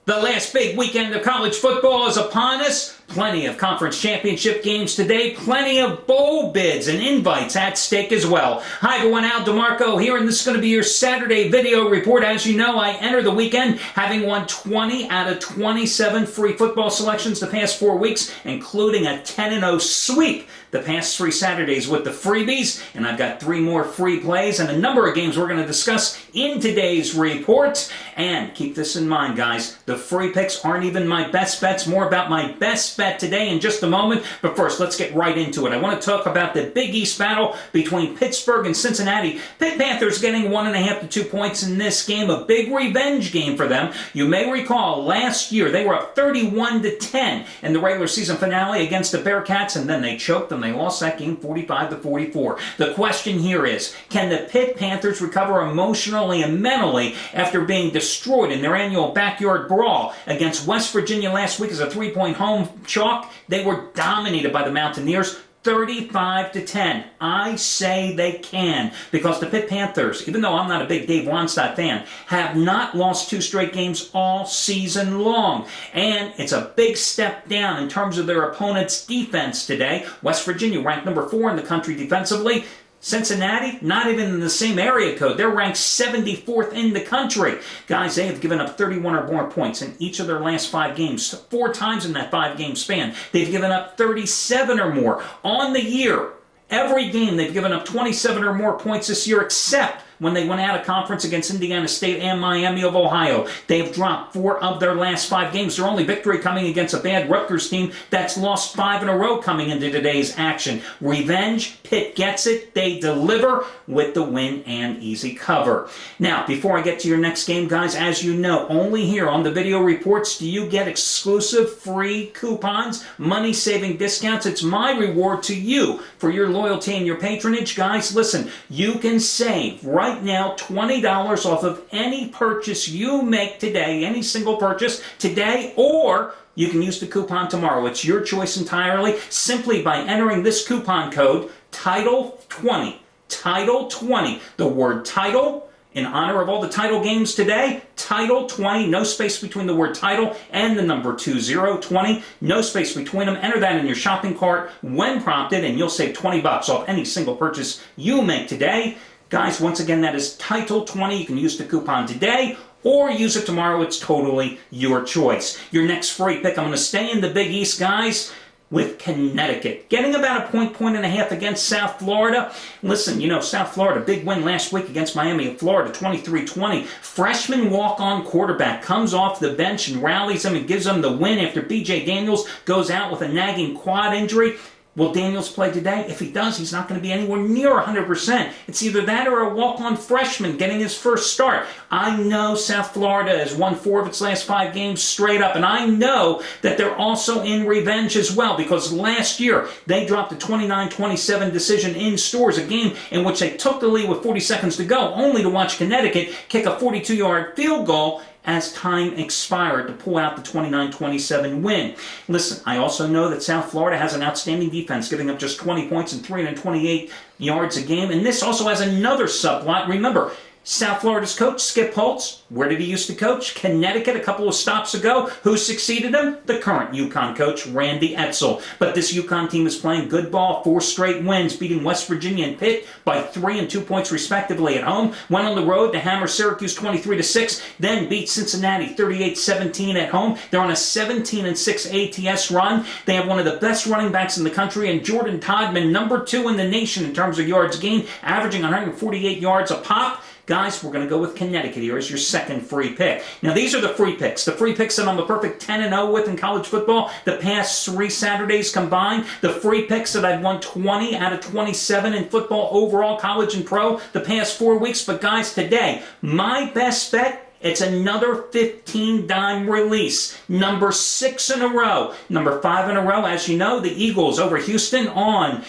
The last big weekend of college football is upon us. Plenty of conference championship games today. Plenty of bowl bids and invites at stake as well. Hi everyone, Al DeMarco here, and this is going to be your Saturday video report. As you know, I enter the weekend having won 20 out of 27 free football selections the past 4 weeks, including a 10-0 sweep the past 3 Saturdays with the freebies, and I've got 3 more free plays and a number of games we're going to discuss in today's report. And keep this in mind, guys, the free picks aren't even my best bets. More about my best bet today in just a moment. But first, let's get right into it. I want to talk about the Big East battle between Pittsburgh and Cincinnati. Pitt Panthers getting 1.5 to 2 points in this game, a big revenge game for them. You may recall last year they were up 31 to 10 in the regular season finale against the Bearcats, and then they choked and they lost that game 45 to 44. The question here is, can the Pitt Panthers recover emotionally and mentally after being destroyed in their annual backyard brawl against West Virginia last week as a 3-point home chalk? They were dominated by the Mountaineers 35 to 10. I say they can, because the Pitt Panthers, even though I'm not a big Dave Wannstedt fan, have not lost 2 straight games all season long. And it's a big step down in terms of their opponent's defense today. West Virginia ranked number 4 in the country defensively. Cincinnati, not even in the same area code. They're ranked 74th in the country. Guys, they have given up 31 or more points in each of their last 5 games. 4 times in that 5-game span. They've given up 37 or more on the year. Every game they've given up 27 or more points this year, except when they went out of conference against Indiana State and Miami of Ohio. They've dropped 4 of their last 5 games. Their only victory coming against a bad Rutgers team that's lost 5 in a row coming into today's action. Revenge, Pitt gets it. They deliver with the win and easy cover. Now, before I get to your next game, guys, as you know, only here on the video reports do you get exclusive free coupons, money-saving discounts. It's my reward to you for your loyalty and your patronage. Guys, listen, you can save right now $20 off of any purchase you make today, any single purchase today, or you can use the coupon tomorrow. It's your choice entirely, simply by entering this coupon code, TITLE20. TITLE20. The word title, in honor of all the title games today, TITLE20, no space between the word title and the number 2020, no space between them. Enter that in your shopping cart when prompted, and you'll save $20 off any single purchase you make today. Guys, once again, that is TITLE20. You can use the coupon today or use it tomorrow. It's totally your choice. Your next free pick, I'm going to stay in the Big East, guys, with Connecticut. Getting about a point and a half against South Florida. Listen, you know, South Florida, big win last week against Miami of Florida, 23-20. Freshman walk-on quarterback comes off the bench and rallies them and gives them the win after B.J. Daniels goes out with a nagging quad injury. Will Daniels play today? If he does, he's not going to be anywhere near 100%. It's either that or a walk-on freshman getting his first start. I know South Florida has won 4 of its last 5 games straight up, and I know that they're also in revenge as well, because last year they dropped a 29-27 decision in Stores, a game in which they took the lead with 40 seconds to go, only to watch Connecticut kick a 42-yard field goal as time expired to pull out the 29-27 win. Listen, I also know that South Florida has an outstanding defense, giving up just 20 points and 328 yards a game, and this also has another subplot. Remember, South Florida's coach, Skip Holtz, where did he used to coach? Connecticut a couple of stops ago. Who succeeded him? The current UConn coach, Randy Edsall. But this UConn team is playing good ball, 4 straight wins, beating West Virginia and Pitt by 3 and 2 points respectively at home. Went on the road to hammer Syracuse 23-6, then beat Cincinnati 38-17 at home. They're on a 17-6 ATS run. They have one of the best running backs in the country, and Jordan Todman, number 2 in the nation in terms of yards gained, averaging 148 yards a pop. Guys, we're going to go with Connecticut here as your second free pick. Now, these are the free picks. The free picks that I'm a perfect 10-0 with in college football the past 3 Saturdays combined. The free picks that I've won 20 out of 27 in football overall, college and pro, the past 4 weeks. But guys, today, my best bet, it's another 15-dime release. Number 6 in a row. Number 5 in a row. As you know, the Eagles over Houston on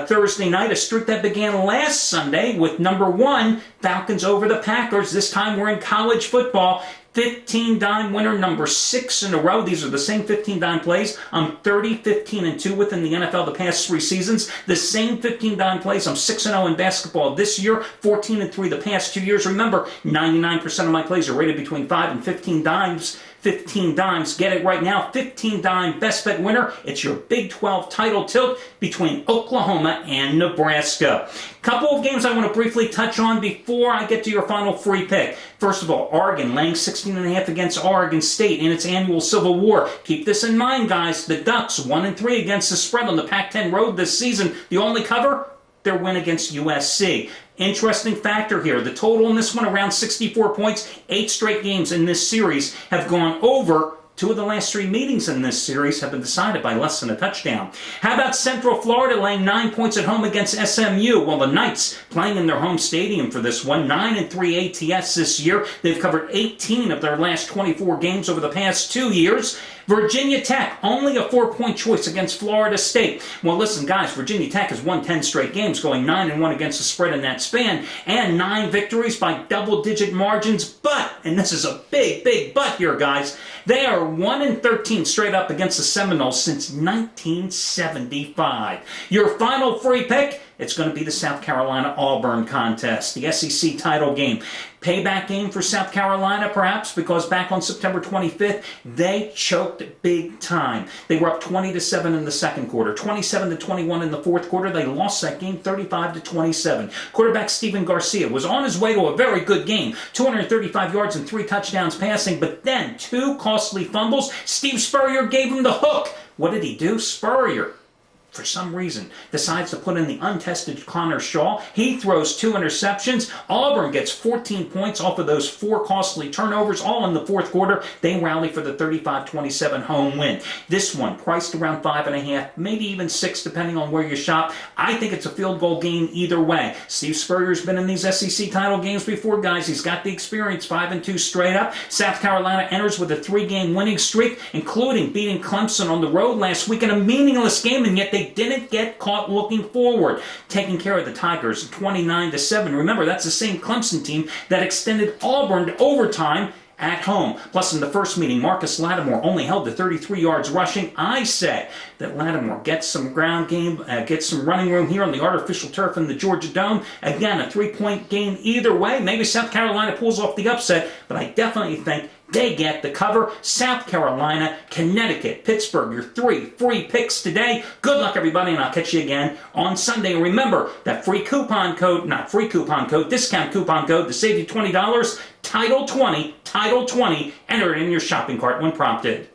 Thursday night, a streak that began last Sunday with number 1, Falcons over the Packers. This time we're in college football. 15-dime winner, number 6 in a row. These are the same 15-dime plays. I'm 30-15-2 within the NFL the past 3 seasons. The same 15-dime plays. I'm 6-0 in basketball this year, 14-3 the past 2 years. Remember, 99% of my plays are rated between 5 and 15 dimes. 15 dimes. Get it right now. 15 dime best bet winner. It's your Big 12 title tilt between Oklahoma and Nebraska. Couple of games I want to briefly touch on before I get to your final free pick. First of all, Oregon laying 16.5 against Oregon State in its annual Civil War. Keep this in mind, guys. The Ducks 1-3 against the spread on the Pac-10 road this season. The only cover? Their win against USC. Interesting factor here. The total in this one around 64 points. 8 straight games in this series have gone over. 2 of the last 3 meetings in this series have been decided by less than a touchdown. How about Central Florida laying 9 points at home against SMU? Well, the Knights playing in their home stadium for this one. 9-3 ATS this year. They've covered 18 of their last 24 games over the past 2 years. Virginia Tech, only a 4-point choice against Florida State. Well, listen, guys, Virginia Tech has won 10 straight games, going 9-1 against the spread in that span, and 9 victories by double-digit margins. But, and this is a big, big but here, guys, they are 1-13 straight up against the Seminoles since 1975. Your final free pick? It's going to be the South Carolina-Auburn contest, the SEC title game. Payback game for South Carolina, perhaps, because back on September 25th, they choked big time. They were up 20-7 in the second quarter, 27-21 in the fourth quarter. They lost that game 35-27. Quarterback Stephen Garcia was on his way to a very good game, 235 yards and 3 touchdowns passing, but then 2 costly fumbles. Steve Spurrier gave him the hook. What did he do? Spurrier, for some reason, decides to put in the untested Connor Shaw. He throws 2 interceptions. Auburn gets 14 points off of those 4 costly turnovers, all in the fourth quarter. They rally for the 35-27 home win. This one, priced around 5.5, maybe even 6, depending on where you shop. I think it's a field goal game either way. Steve Spurrier's been in these SEC title games before, guys. He's got the experience, 5-2 straight up. South Carolina enters with a 3-game winning streak, including beating Clemson on the road last week in a meaningless game, and yet they didn't get caught looking forward, taking care of the Tigers 29-7. Remember, that's the same Clemson team that extended Auburn to overtime at home. Plus, in the first meeting, Marcus Lattimore only held to 33 yards rushing. I say that Lattimore gets some ground game, gets some running room here on the artificial turf in the Georgia Dome. Again, a 3-point game either way. Maybe South Carolina pulls off the upset, but I definitely think they get the cover. South Carolina, Connecticut, Pittsburgh, your 3 free picks today. Good luck, everybody, and I'll catch you again on Sunday. And remember, that discount coupon code to save you $20, Title 20, enter it in your shopping cart when prompted.